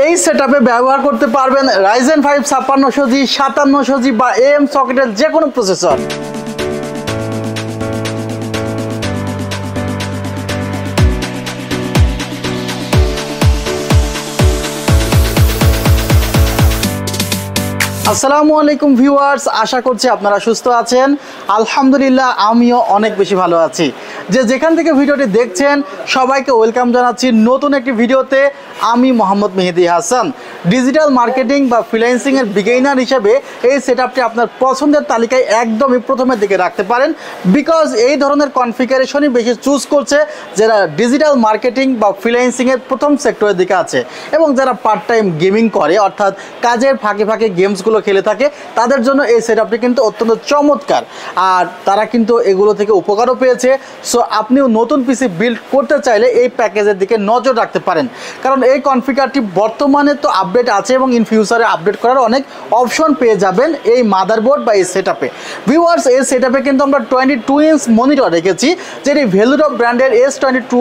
এই সেটআপে ব্যবহার করতে পারবেন Ryzen 5 5600G 5700G বা AM সকেটের যে কোনো প্রসেসর। আসসালামু আলাইকুম ভিউয়ার্স, আশা করছি আপনারা সুস্থ আছেন। আলহামদুলিল্লাহ আমিও অনেক বেশি ভালো আছি। যেখান থেকে ভিডিওটি দেখছেন সবাইকে ওয়েলকাম জানাচ্ছি নতুন একটি ভিডিওতে। আমি মোহাম্মদ মেহেদি হাসান, ডিজিটাল মার্কেটিং বা ফ্রিল্যান্সিংয়ের বিগিনার হিসেবে এই সেটআপটি আপনার পছন্দের তালিকায় একদমই প্রথমের দিকে রাখতে পারেন, বিকজ এই ধরনের কনফিগারেশনই বেশি চুজ করছে যারা ডিজিটাল মার্কেটিং বা ফ্রিল্যান্সিংয়ের প্রথম সেক্টরের দিকে আছে এবং যারা পার্ট টাইম গেমিং করে, অর্থাৎ কাজের ফাঁকে ফাঁকে গেমসগুলো খেলে থাকে, তাদের জন্য এই সেটআপটি কিন্তু অত্যন্ত চমৎকার। আর তারা কিন্তু এগুলো থেকে উপকারও পেয়েছে। সো আপনিও নতুন পিসি বিল্ড করতে চাইলে এই প্যাকেজের দিকে নজর রাখতে পারেন, কারণ এই কনফিগারটি বর্তমানে তো আপডেট আছে এবং ইন ফিউচারে আপডেট করার অনেক অপশন পেয়ে যাবেন এই মাদারবোর্ড বা এই সেটআপে। ভিউয়ার্স, এই সেটআপে কিন্তু আমরা 22 ইঞ্চ মনিটর রেখেছি, যেটি ভেলুটপ ব্র্যান্ডের S22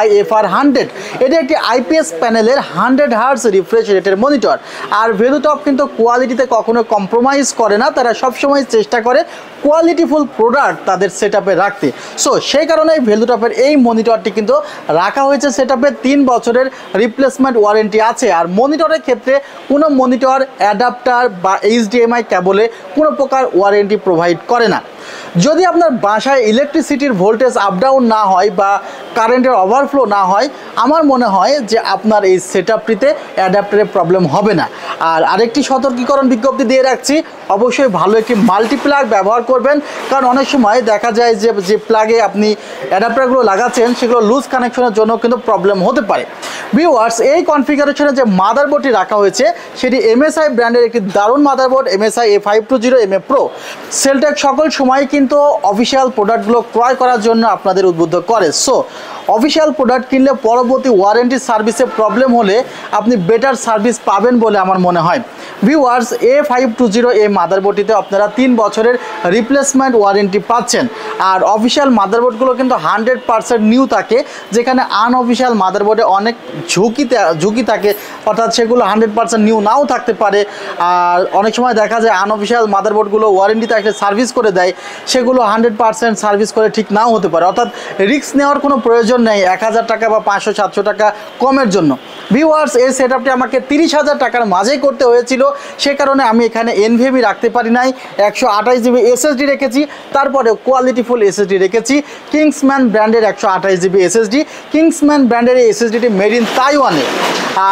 IFR 100। এটি একটি IPS প্যানেলের 100 হার্টজ রিফ্রেশ রেটের মনিটর। আর ভেলুটপ কিন্তু কোয়ালিটিতে কখনো কম্প্রোমাইজ করে না, তারা সবসময় চেষ্টা করে কোয়ালিটিফুল প্রোডাক্ট তাদের সেটআপে রাখতে। সো সেই কারণে ভেলুটপের এই মনিটরটি কিন্তু রাখা হয়েছে সেটআপে। 3 বছরের রিপ্লেসমেন্ট ওয়ারেন্টি আছে। আর মনিটরের ক্ষেত্রে কোনো মনিটর অ্যাডাপ্টার বা HDMI কেবলে কোনো প্রকার ওয়ারেন্টি প্রোভাইড করে না। যদি আপনার বাসায় ইলেকট্রিসিটির ভোল্টেজ আপ ডাউন না হয় বা কারেন্টের ওভারফ্লো না হয়, আমার মনে হয় যে আপনার এই সেটআপটিতে অ্যাডাপ্টারের প্রবলেম হবে না। আর আরেকটি সতর্কীকরণ বিজ্ঞপ্তি দিয়ে রাখছি, অবশ্যই ভালো একটি মাল্টিপ্লাগ ব্যবহার করবেন, কারণ অনেক সময় দেখা যায় যে প্লাগে আপনি অ্যাডাপ্টারগুলো লাগাচ্ছেন সেগুলো লুজ কানেকশনের জন্য কিন্তু প্রবলেম হতে পারে। ভিউয়ার্স, এই কনফিগারেশনে যে মাদারবোর্ডটি রাখা হয়েছে সেটি MSI ব্র্যান্ডের একটি দারুণ motherboard, MSI A520MA Pro। Celltech সকল সময় কিন্তু অফিসিয়াল প্রোডাক্টগুলো ক্রয় করার জন্য আপনাদের উদ্বুদ্ধ করে। সো অফিসিয়াল প্রোডাক্ট কিনলে পরবর্তী ওয়ারেন্টি সার্ভিসে প্রবলেম হলে আপনি বেটার সার্ভিস পাবেন বলে আমার মনে হয়। ভিউয়ার্স, A520 মাদারবোর্ডটিতে আপনারা 3 বছরের রিপ্লেসমেন্ট ওয়ারেন্টি পাচ্ছেন। আর অফিসিয়াল মাদারবোর্ডগুলো কিন্তু 100% নিউ থাকে, যেখানে আনঅফিসিয়াল মাদারবোর্ডে অনেক ঝুঁকি থাকে, অর্থাৎ সেগুলো 100% নিউ নাও থাকতে পারে। আর অনেক সময় দেখা যায় আনঅফিসিয়াল মাদারবোর্ডগুলো ওয়ারেন্টিতে একটা সার্ভিস করে দেয়, সেগুলো 100% সার্ভিস করে ঠিক নাও হতে পারে। অর্থাৎ রিস্ক নেওয়ার কোনো প্রয়োজন নেই 1000 টাকা বা 500-700 টাকা কমের জন্য। ভিউয়ার্স, এই সেটআপটি আমাকে 30,000 টাকার মাঝেই করতে হয়েছিল, সে কারণে আমি এখানে NVMe রাখতে পারি নাই, 128GB SSD রেখেছি, তারপরে কোয়ালিটিফুল SSD রেখেছি কিংসম্যান ব্র্যান্ডের 128GB SSD। কিংসম্যান ব্র্যান্ডের এই SSDটি মেড ইন তাইওয়ানে।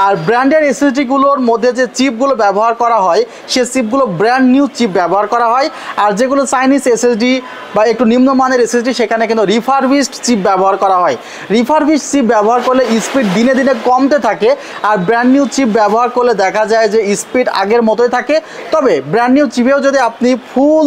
আর ব্র্যান্ডের SSDগুলোর মধ্যে যে চিপগুলো ব্যবহার করা হয় সে চিপগুলো ব্র্যান্ড নিউ চিপ ব্যবহার করা হয়। আর যেগুলো চাইনিজ SSD বা একটু নিম্নমানের SSD, সেখানে কিন্তু রিফারবিশড চিপ ব্যবহার করা হয়। রিফারবিশড চিপ ব্যবহার করলে স্পিড দিনে দিনে কমতে থাকে, আর ব্র্যান্ড নিউ চিপ ব্যবহার করলে দেখা যায় যে স্পিড আগের মতোই থাকে। তবে ব্র্যান্ড নিউ চিপেও যদি আপনি ফুল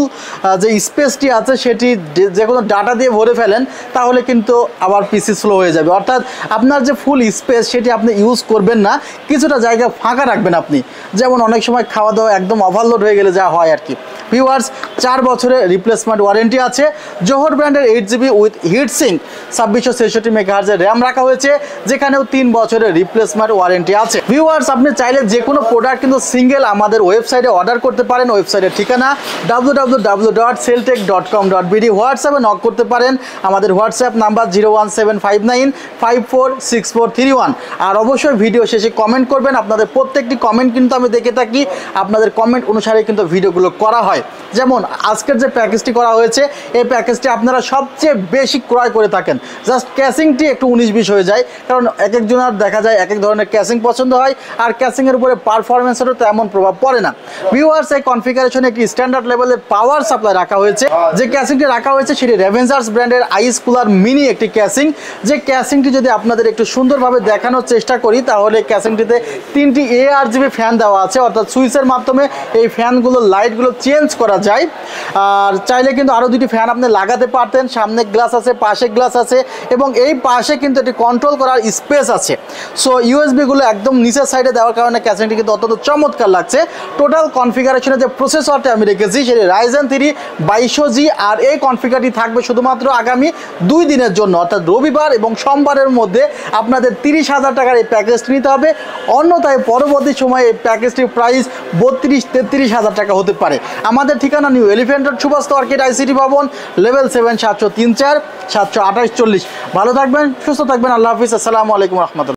যে স্পেসটি আছে সেটি যে কোনো ডাটা দিয়ে ভরে ফেলেন, তাহলে কিন্তু আবার পিসি স্লো হয়ে যাবে। অর্থাৎ আপনার যে ফুল স্পেস সেটি আপনি ইউজ করবেন না, কিছুটা জায়গা ফাঁকা রাখবেন আপনি, যেমন অনেক সময় খাওয়া দাওয়া একদম ওভারলোড হয়ে গেলে যা হয় আর কি। ভিউয়ার্স, 4 বছরের রিপ্লেসমেন্ট ওয়ারেন্টি আছে। জোহর ব্র্যান্ডের 8GB উইথ হিটসিঙ্ক 2666 মেগাহার্জের র্যাম রাখা হয়েছে, যেখানেও 3 বছরের রিপ্লেসমেন্ট ওয়ারেন্টি আছে। ভিউয়ার্স, আপনি চাইলে যে কোনো প্রোডাক্ট কিন্তু সিঙ্গেল আমাদের ওয়েবসাইটে অর্ডার করতে পারেন। ওয়েবসাইটের ঠিকানা www.celltech.com.bd। হোয়াটসঅ্যাপে নক করতে পারেন, আমাদের হোয়াটসঅ্যাপ নাম্বার 01759546431। আর অবশ্যই ভিডিও শেষে কমেন্ট করবেন, আপনাদের প্রত্যেকটি কমেন্ট কিন্তু আমি দেখে থাকি, আপনাদের কমেন্ট অনুসারে কিন্তু ভিডিওগুলো করা হয়। যেমন আজকের যে প্যাকেজটি করা হয়েছে, এই প্যাকেজটি আপনারা সবচেয়ে বেশি ক্রয় করে থাকেন। জাস্ট ক্যাসিংটি একটু 19-20 হয়ে যায়, কারণ এক একজনের দেখা যায় এক এক ধরনের ক্যাসিং পছন্দ হয়, আর ক্যাসিংয়ের উপরে পারফরমেন্সেরও তেমন প্রভাব পড়ে না। ভিউয়ার্স, এই কনফিগারেশনে একটি স্ট্যান্ডার্ড লেভেলের পাওয়ার সাপ্লাই রাখা হয়েছে। যে ক্যাসিংটি রাখা হয়েছে সেটি রেভেঞ্জার্স ব্র্যান্ডের আইস কুলার মিনি একটি ক্যাসিং। যে ক্যাসিংটি যদি আপনাদের একটু সুন্দরভাবে দেখানোর চেষ্টা করি, তাহলে ক্যাসিংটিতে 3টি ARGB ফ্যান দেওয়া আছে, অর্থাৎ সুইচের মাধ্যমে এই ফ্যানগুলো লাইটগুলো চেঞ্জ করা যায়। আর চাইলে কিন্তু আরও 2টি ফ্যান আপনি লাগাতে পারতেন। সামনে গ্লাস আছে, পাশে গ্লাস আছে, এবং এই পাশে কিন্তু এটি কন্ট্রোল করার স্পেস আছে। সো ইউএসবিগুলো একদম নিচের সাইডে দেওয়ার কারণে ক্যাসিংটি কিন্তু অত্যন্ত চমৎকার লাগছে। টোটাল কনফিগারেশনে যে প্রসেসরটা আমি রেখেছি সেটি Ryzen 3 2200G, আর এই কনফিগারটি থাকবে শুধুমাত্র আগামী 2 দিনের জন্য, অর্থাৎ রবিবার এবং সোমবারের মধ্যে আপনাদের 30,000 টাকার এই প্যাকেজটি নিতে হবে। অন্যথায় পরবর্তী সময়ে এই প্যাকেজটির প্রাইস 32-33,000 টাকা হতে পারে। আমাদের ঠিকানা new elephant road, Subhash market, ICT Bhaban, level 7, 703-4, 728-40। ভালো থাকবেন, সুস্থ থাকবেন, আল্লাহ হাফিজ, আসসালামু আলাইকুম রহমতুল্লাহ।